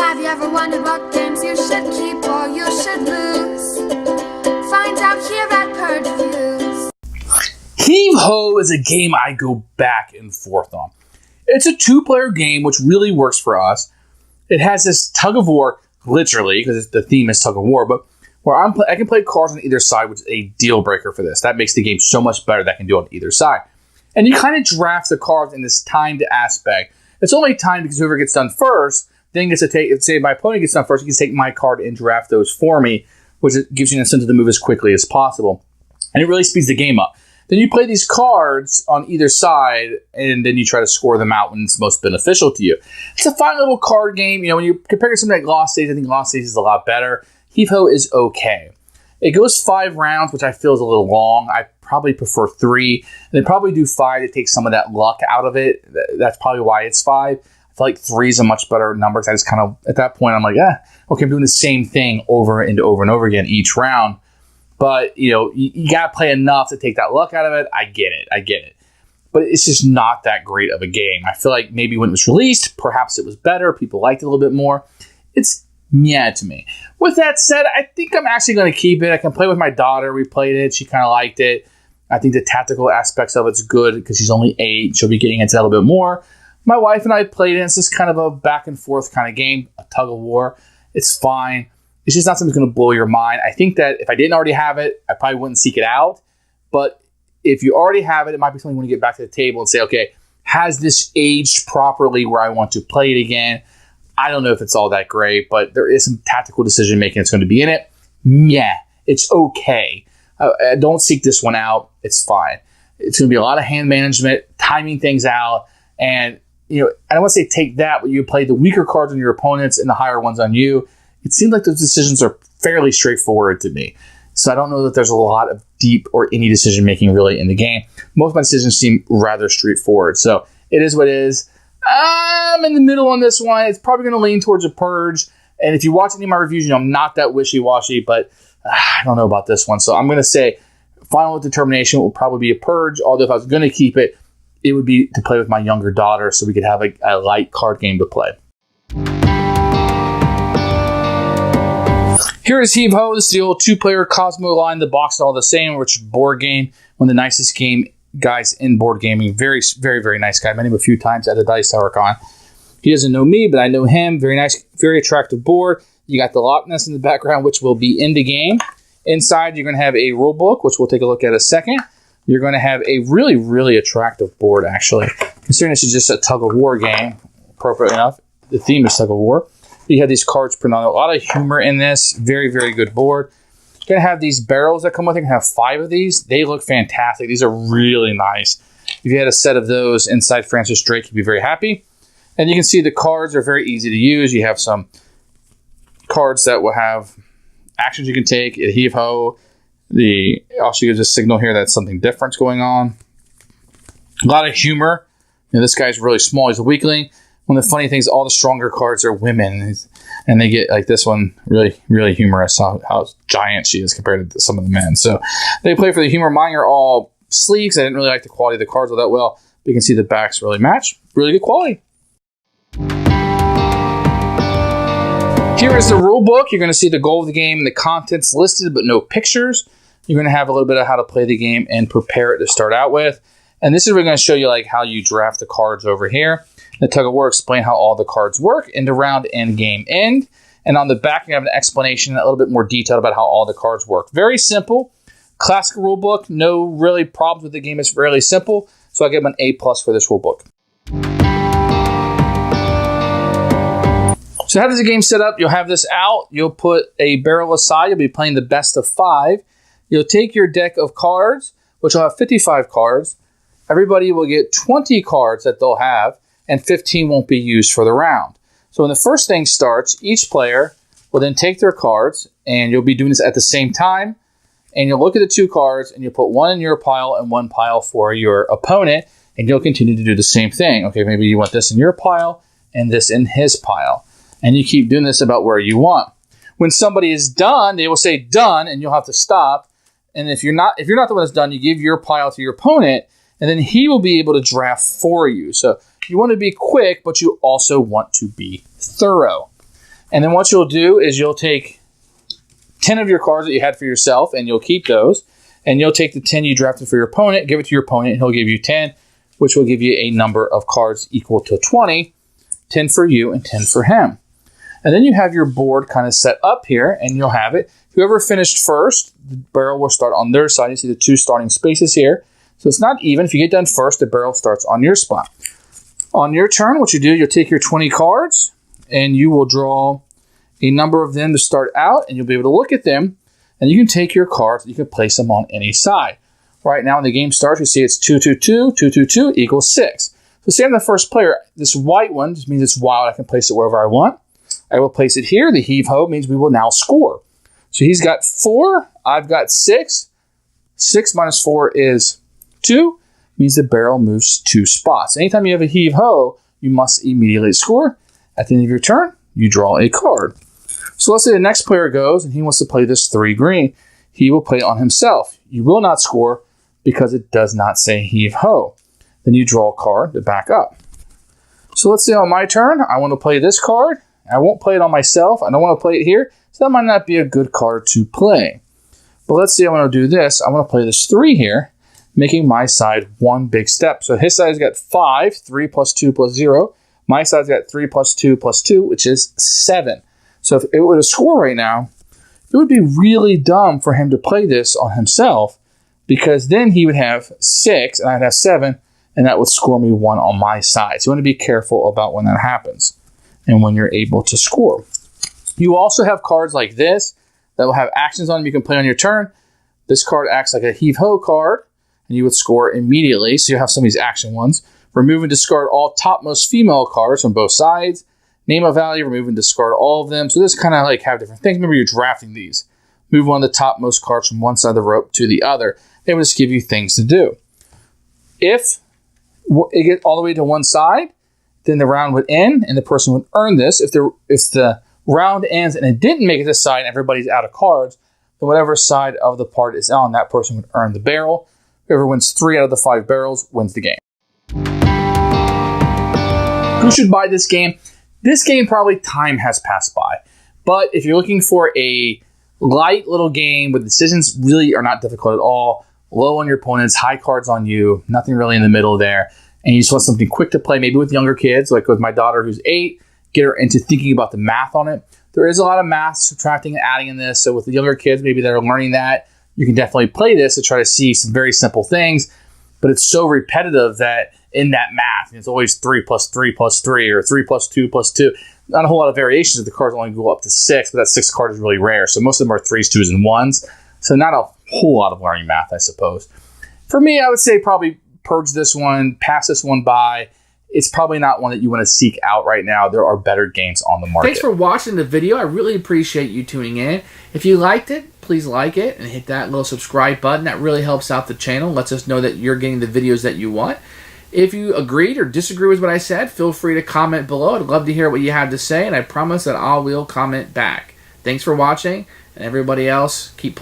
Have you ever wondered what games you should keep or you should lose? Find out here at Purge Reviews. Heave Ho is a game I go back and forth on. It's a two-player game which really works for us. It has this tug of war, literally, because the theme is tug of war, but where I can play cards on either side, which is a deal breaker for this. That makes the game so much better that I can do it on either side. And you kind of draft the cards in this timed aspect. It's only timed because whoever gets done first then gets to take, say my opponent gets done first, he can take my card and draft those for me, which gives you an incentive to move as quickly as possible. And it really speeds the game up. Then you play these cards on either side, and then you try to score them out when it's most beneficial to you. It's a fun little card game. You know, when you compare it to something like Lost Days, I think Lost Days is a lot better. Heave Ho is okay. It goes 5 rounds, which I feel is a little long. I probably prefer 3. And they probably do 5 to take some of that luck out of it. That's probably why it's 5. I feel like 3 is a much better number because I just kind of, at that point, I'm like, okay, I'm doing the same thing over and over and over again each round. But, you know, you got to play enough to take that luck out of it. I get it. But it's just not that great of a game. I feel like maybe when it was released, perhaps it was better. People liked it a little bit more. It's to me. With that said, I think I'm actually going to keep it. I can play with my daughter. We played it. She kind of liked it. I think the tactical aspects of it's good because she's only 8. She'll be getting into that a little bit more. My wife and I played it. It's just kind of a back and forth kind of game, a tug of war. It's fine. It's just not something that's going to blow your mind. I think that if I didn't already have it, I probably wouldn't seek it out. But if you already have it, it might be something when you get back to the table and say, okay, has this aged properly where I want to play it again? I don't know if it's all that great, but there is some tactical decision making that's going to be in it. Yeah, it's okay. Don't seek this one out. It's fine. It's going to be a lot of hand management, timing things out, and you know, I don't want to say take that, but you play the weaker cards on your opponents and the higher ones on you. It seems like those decisions are fairly straightforward to me. So I don't know that there's a lot of deep or any decision making really in the game. Most of my decisions seem rather straightforward. So it is what it is. I'm in the middle on this one. It's probably going to lean towards a Purge. And if you watch any of my reviews, you know I'm not that wishy-washy, but I don't know about this one. So I'm going to say final determination will probably be a Purge. Although if I was going to keep it, it would be to play with my younger daughter so we could have a light card game to play. Here is Heave Ho. This is the old 2-player Cosmo line. The box is all the same, which is board game. One of the nicest guys in board gaming. Very, very, very nice guy. I met him a few times at a Dice Tower Con. He doesn't know me, but I know him. Very nice, very attractive board. You got the Loch Ness in the background, which will be in the game. Inside, you're going to have a rulebook, which we'll take a look at in a second. You're going to have a really, really attractive board, actually. Considering this is just a tug-of-war game, appropriate enough. The theme is tug-of-war. You have these cards printed on. A lot of humor in this. Very, very good board. You're going to have these barrels that come with it. You're going to have 5 of these. They look fantastic. These are really nice. If you had a set of those inside Francis Drake, you'd be very happy. And you can see the cards are very easy to use. You have some cards that will have actions you can take. At Heave Ho, also gives a signal here that something different's going on. A lot of humor. You know, this guy's really small. He's a weakling. One of the funny things, all the stronger cards are women. And they get, like this one, really, really humorous, how giant she is compared to some of the men. So they play for the humor. Mine are all sleeves. I didn't really like the quality of the cards all that well. But you can see the backs really match. Really good quality. Here is the rule book. You're going to see the goal of the game, the contents listed, but no pictures. You're going to have a little bit of how to play the game and prepare it to start out with. And this is where we're going to show you like how you draft the cards over here. The tug of war explain how all the cards work in the round and game end. And on the back, you have an explanation, a little bit more detailed about how all the cards work. Very simple. Classic rule book. No really problems with the game. It's fairly simple. So I give them an A+ for this rule book. So how does the game set up? You'll have this out. You'll put a barrel aside. You'll be playing the best of 5. You'll take your deck of cards, which will have 55 cards. Everybody will get 20 cards that they'll have, and 15 won't be used for the round. So when the first thing starts, each player will then take their cards, and you'll be doing this at the same time, and you'll look at the 2 cards, and you'll put one in your pile and one pile for your opponent, and you'll continue to do the same thing. Okay, maybe you want this in your pile and this in his pile. And you keep doing this about where you want. When somebody is done, they will say done, and you'll have to stop. And if you're not the one that's done, you give your pile to your opponent, and then he will be able to draft for you. So you want to be quick, but you also want to be thorough. And then what you'll do is you'll take 10 of your cards that you had for yourself, and you'll keep those. And you'll take the 10 you drafted for your opponent, give it to your opponent, and he'll give you 10, which will give you a number of cards equal to 20. 10 for you and 10 for him. And then you have your board kind of set up here, and you'll have it. Whoever finished first, the barrel will start on their side. You see the 2 starting spaces here. So it's not even. If you get done first, the barrel starts on your spot. On your turn, what you do, you'll take your 20 cards, and you will draw a number of them to start out, and you'll be able to look at them, and you can take your cards, you can place them on any side. Right now when the game starts, you see it's 2, 2, 2, 2, 2, 2 equals 6. So say I'm the first player. This white one just means it's wild. I can place it wherever I want. I will place it here. The Heave Ho means we will now score. So he's got 4. I've got 6. 6 minus 4 is 2. Means the barrel moves 2 spots. Anytime you have a Heave Ho, you must immediately score. At the end of your turn, you draw a card. So let's say the next player goes and he wants to play this 3 green. He will play it on himself. You will not score because it does not say Heave Ho. Then you draw a card to back up. So let's say on my turn, I want to play this card. I won't play it on myself. I don't want to play it here. So that might not be a good card to play. But let's say I want to do this. I want to play this 3 here, making my side one big step. So his side's got 5, 3 plus 2 plus 0. My side's got 3 plus 2 plus 2, which is 7. So if it were to score right now, it would be really dumb for him to play this on himself, because then he would have 6 and I'd have 7, and that would score me 1 on my side. So you want to be careful about when that happens and when you're able to score. You also have cards like this that will have actions on them you can play on your turn. This card acts like a Heave Ho card, and you would score immediately. So you have some of these action ones. Remove and discard all topmost female cards from both sides. Name a value, remove and discard all of them. So this kind of like have different things. Remember, you're drafting these. Move one of the topmost cards from one side of the rope to the other. They will just give you things to do. If it gets all the way to one side, then the round would end and the person would earn this. If the round ends and it didn't make it to the side and everybody's out of cards, then whatever side of the part is on, that person would earn the barrel. Whoever wins 3 out of the 5 barrels wins the game. Who should buy this game? This game, probably time has passed by. But if you're looking for a light little game where decisions really are not difficult at all, low on your opponents, high cards on you, nothing really in the middle there, and you just want something quick to play, maybe with younger kids, like with my daughter who's 8, get her into thinking about the math on it. There is a lot of math, subtracting and adding in this, so with the younger kids, maybe they're learning that, you can definitely play this to try to see some very simple things, but it's so repetitive that in that math, it's always 3 plus 3 plus 3, or 3 plus 2 plus 2. Not a whole lot of variations if the cards only go up to 6, but that 6 card is really rare. So most of them are 3s, 2s, and 1s. So not a whole lot of learning math, I suppose. For me, I would say probably purge this one, pass this one by. It's probably not one that you want to seek out right now. There are better games on the market. Thanks for watching the video. I really appreciate you tuning in. If you liked it, please like it and hit that little subscribe button. That really helps out the channel, lets us know that you're getting the videos that you want. If you agreed or disagree with what I said, feel free to comment below. I'd love to hear what you have to say, and I promise that I will comment back. Thanks for watching, and everybody else, keep playing.